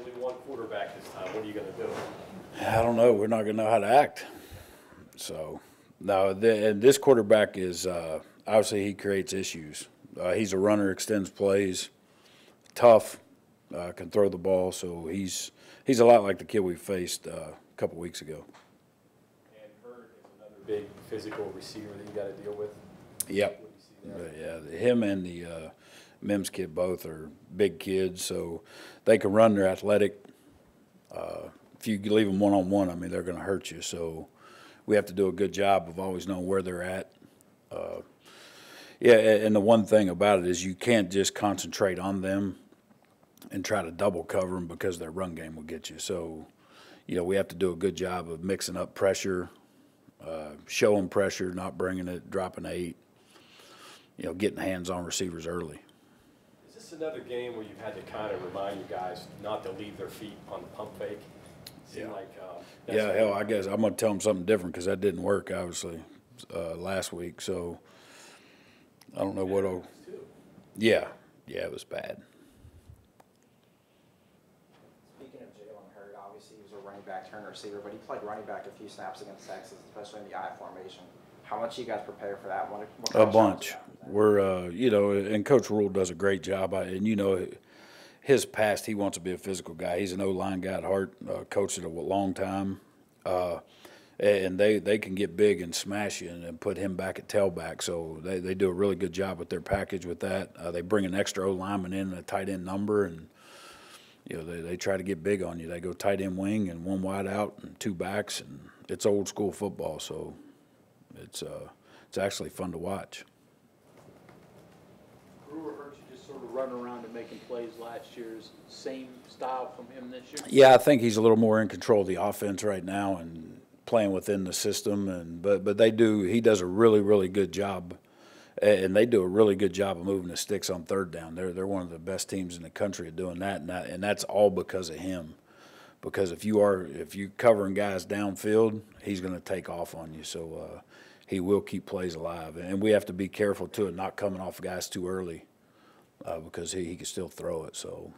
only one quarterback this time. What are you going to do? I don't know. We're not going to know how to act. So, no, and this quarterback is obviously he creates issues. He's a runner, extends plays, tough, can throw the ball. So he's a lot like the kid we faced a couple weeks ago. And Hurd is another big physical receiver that you got to deal with. Yep. Yeah, him and the Mims kid both are big kids, so they can run. They're athletic. If you leave them one-on-one, I mean, they're going to hurt you. So we have to do a good job of always knowing where they're at. Yeah, and the one thing about it is you can't just concentrate on them and try to double cover them because their run game will get you. So, we have to do a good job of mixing up pressure, showing pressure, not bringing it, dropping 8, getting hands on receivers early. Is this another game where you've had to kind of remind you guys not to leave their feet on the pump fake? Yeah, hell, I guess I'm going to tell them something different because that didn't work, obviously, last week. So I don't know what – yeah, it was bad. Speaking of Jalen Hurd, obviously he was a running back turned receiver, but he played running back a few snaps against Texas, especially in the I formation. How much do you guys prepare for that? What a bunch. We're, and Coach Rule does a great job. His past, he wants to be a physical guy. He's an O-line guy at heart, coached it a long time. And they can get big and smash you and put him back at tailback. So they do a really good job with their package with that. They bring an extra O-lineman in, a tight end number, and they try to get big on you. They go tight end wing and 1 wide out and 2 backs, and it's old school football. So it's actually fun to watch. Brewer heard you just sort of running around and making plays last year's same style from him this year? Yeah, I think he's a little more in control of the offense right now and playing within the system. But he does a really, really good job, and they do a really good job of moving the sticks on third down. They're one of the best teams in the country at doing that, and that's all because of him. Because if you covering guys downfield, he's going to take off on you. So he will keep plays alive, and we have to be careful too of not coming off guys too early because he can still throw it. So,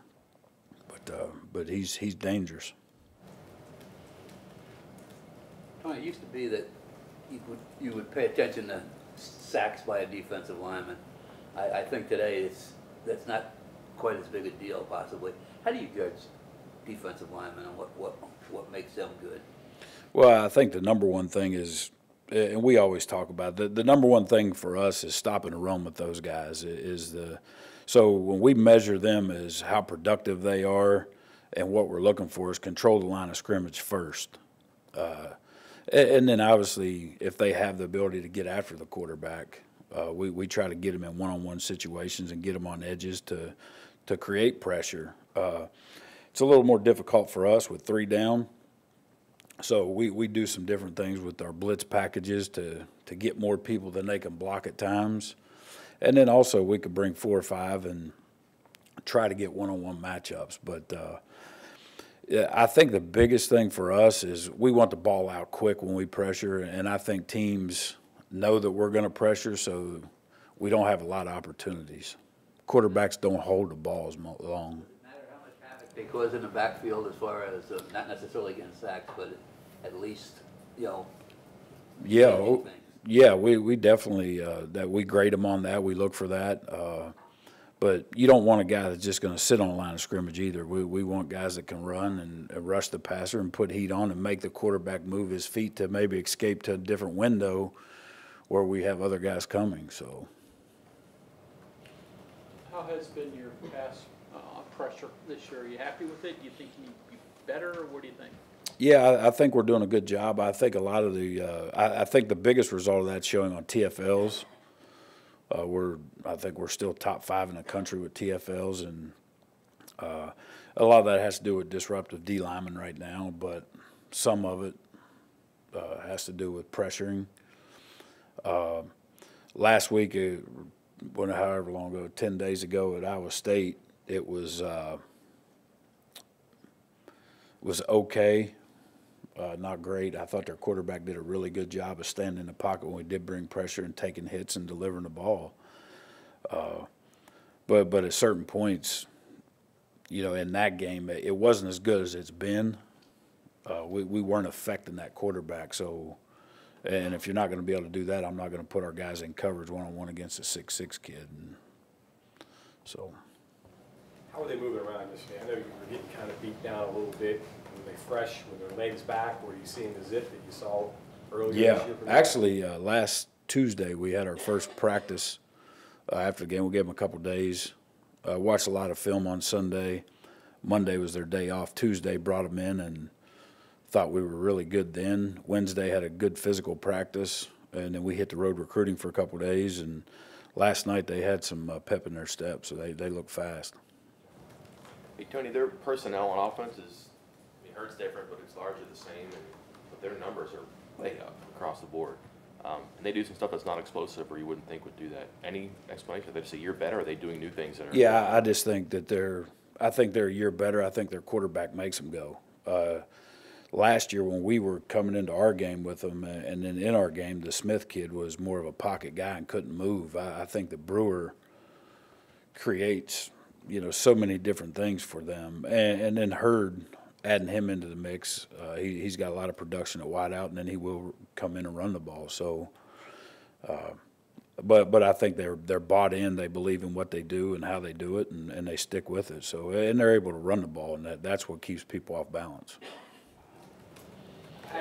but he's dangerous. It used to be that you would pay attention to sacks by a defensive lineman. I think today that's not quite as big a deal possibly. How do you judge defensive linemen and what makes them good? Well, I think the number one thing is, and we always talk about the number one thing for us is stopping the run with those guys. So when we measure them as how productive they are, and what we're looking for is control the line of scrimmage first. And then obviously if they have the ability to get after the quarterback, we try to get them in one-on-one situations and get them on edges to create pressure. It's a little more difficult for us with 3 down. So we do some different things with our blitz packages to get more people than they can block at times. And then also we could bring 4 or 5 and try to get one-on-one matchups. But yeah, I think the biggest thing for us is we want the ball out quick when we pressure, and I think teams know that we're going to pressure, so we don't have a lot of opportunities. Quarterbacks don't hold the ball as long. Does it matter how much havoc they cause in the backfield as far as not necessarily getting sacked, but at least, Yeah, yeah, we definitely that we grade them on that. We look for that. But you don't want a guy that's just going to sit on the line of scrimmage either. We want guys that can run and rush the passer and put heat on and make the quarterback move his feet to maybe escape to a different window where we have other guys coming. So, how has been your pass pressure this year? Are you happy with it? Do you think you need to be better, or what do you think? Yeah, I think we're doing a good job. I think a lot of I think the biggest result of that's showing on TFLs. I think we're still top 5 in the country with TFLs, and a lot of that has to do with disruptive D linemen right now, but some of it has to do with pressuring. Last week, however long ago, 10 days ago at Iowa State, it was okay. Not great. I thought their quarterback did a really good job of standing in the pocket when we did bring pressure and taking hits and delivering the ball. But at certain points, you know, in that game, it wasn't as good as it's been. We weren't affecting that quarterback. So, and if you're not going to be able to do that, I'm not going to put our guys in coverage one-on-one against a 6'6" kid. And so. How are they moving around this day? I know you were getting kind of beat down a little bit. Were they fresh with their legs back? Were you seeing the zip that you saw earlier Yeah, this year? From them? actually, last Tuesday we had our first practice after the game. We gave them a couple days. Watched a lot of film on Sunday. Monday was their day off. Tuesday brought them in and thought we were really good then. Wednesday had a good physical practice, and then we hit the road recruiting for a couple days. And last night they had some pep in their step, so they look fast. Hey, Tony, their personnel on offense is, I mean, Hurt's different, but it's largely the same, but their numbers are way up across the board. And they do some stuff that's not explosive or you wouldn't think would do that. Any explanation? Are they just a year better, or are they doing new things that are? Yeah, I just think that they're a year better. I think their quarterback makes them go. Last year when we were coming into our game with them, and then in our game, the Smith kid was more of a pocket guy and couldn't move. I think that Brewer creates, you know, so many different things for them. And then Hurd, adding him into the mix, he's got a lot of production at wideout, and then he will come in and run the ball. So, but I think they're bought in. They believe in what they do and how they do it, and they stick with it. So, and they're able to run the ball, and that's what keeps people off balance.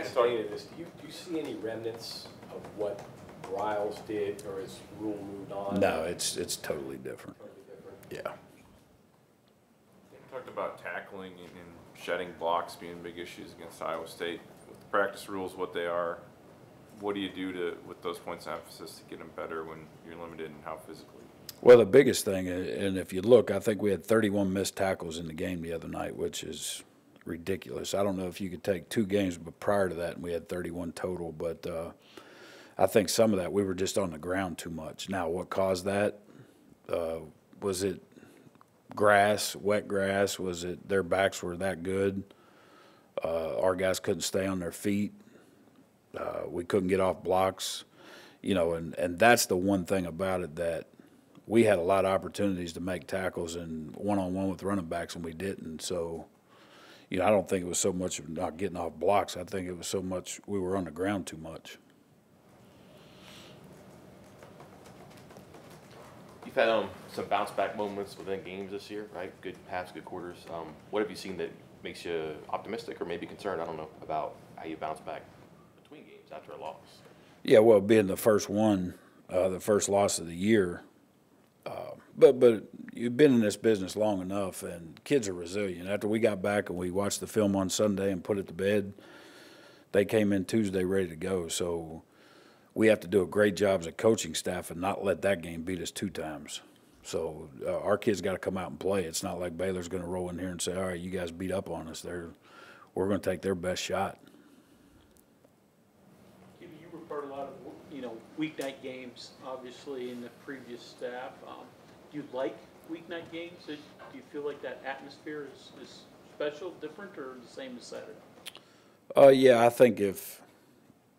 Starting into this, do you see any remnants of what Riles did, or has Rule moved on? No, it's totally different. Totally different. Yeah. You talked about tackling and shedding blocks being big issues against Iowa State. With the practice rules, what they are, what do you do with those points of emphasis to get them better when you're limited in how physically? Well, the biggest thing, and if you look, I think we had 31 missed tackles in the game the other night, which is ridiculous. I don't know if you could take 2 games, but prior to that, we had 31 total. But I think some of that, we were just on the ground too much. Now, what caused that? Was it grass, wet grass? Was it their backs were that good? Our guys couldn't stay on their feet. We couldn't get off blocks. You know, and that's the one thing about it, that we had a lot of opportunities to make tackles and one-on-one with running backs, and we didn't. So, you know, I don't think it was so much of not getting off blocks. I think it was so much we were on the ground too much. You've had some bounce back moments within games this year, right? Good halves, good quarters. What have you seen that makes you optimistic or maybe concerned? I don't know, about how you bounce back between games after a loss. Yeah, well, being the first one, the first loss of the year. But you've been in this business long enough, and kids are resilient. After we got back and we watched the film on Sunday and put it to bed, they came in Tuesday ready to go. So we have to do a great job as a coaching staff and not let that game beat us 2 times. So our kids got to come out and play. It's not like Baylor's going to roll in here and say, all right, you guys beat up on us. We're going to take their best shot. You were part of a lot of, weeknight games, obviously, in the previous staff. Do you like weeknight games? Do you feel like that atmosphere is special, different, or the same as Saturday? Yeah, I think if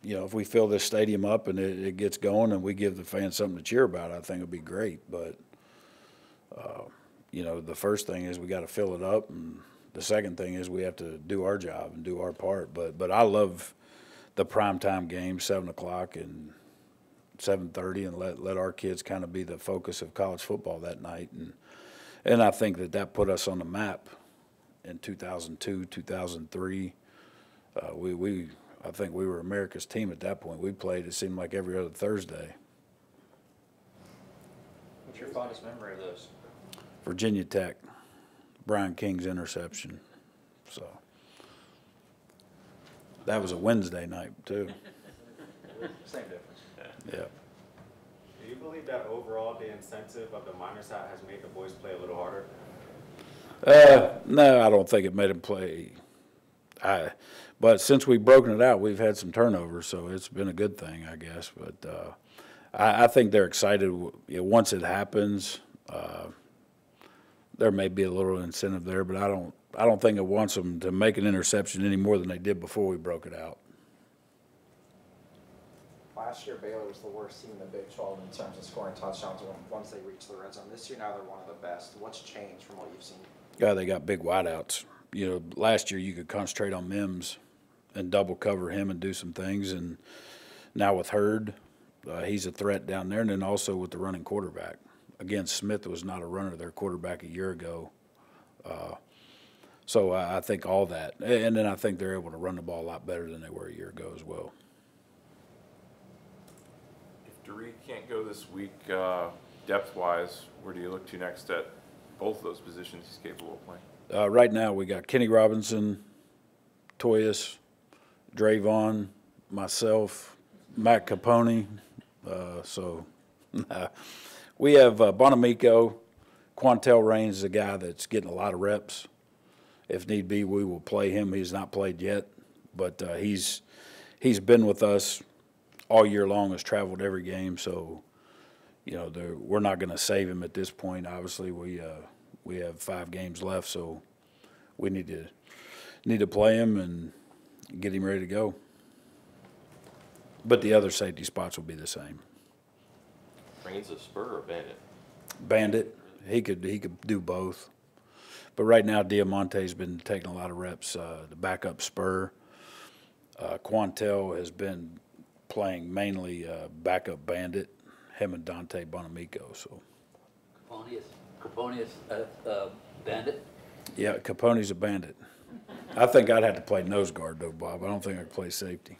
we fill this stadium up and it gets going and we give the fans something to cheer about, I think it'll be great. But, the first thing is we got to fill it up, and the second thing is we have to do our job and do our part. But I love the primetime games, 7 o'clock and 7:30, and let our kids kind of be the focus of college football that night. And I think that put us on the map in 2002, 2003. I think we were America's team at that point. We played, it seemed like, every other Thursday. What's your fondest memory of those? Virginia Tech, Brian King's interception. So that was a Wednesday night, too. Same difference. Yeah. Do you believe that overall the incentive of the minor side has made the boys play a little harder? No, I don't think it made them play. But since we've broken it out, we've had some turnovers, so it's been a good thing, I guess. But I think they're excited. Once it happens, there may be a little incentive there, but I don't think it wants them to make an interception any more than they did before we broke it out. Last year, Baylor was the worst team in the Big 12 in terms of scoring touchdowns once they reached the red zone. This year, now they're one of the best. What's changed from what you've seen Yeah, they got big wideouts. You know, last year you could concentrate on Mims and double cover him and do some things, and now with Hurd, he's a threat down there, and then also with the running quarterback. Again, Smith was not a runner, their quarterback a year ago. So I think all that, and then I think they're able to run the ball a lot better than they were a year ago as well. If Derek can't go this week, depth-wise, where do you look to next at both of those positions he's capable of playing? Right now, we got Kenny Robinson, Toyas, Drayvon, myself, Matt Capone. We have Bonamico. Quantel Raines is a guy that's getting a lot of reps. If need be, we will play him. He's not played yet, but he's been with us all year long, has traveled every game. So, you know, we're not going to save him at this point. Obviously, we have 5 games left, so we need to play him and get him ready to go. But the other safety spots will be the same. Raines a spur or bandit? Bandit, he could do both. But right now, Diamante's been taking a lot of reps. The backup spur. Quantel has been playing mainly backup bandit. Him and Dante Bonamico. So. Caponius, bandit. Yeah, Capone's a bandit. I think I'd have to play nose guard though, Bob. I don't think I could play safety.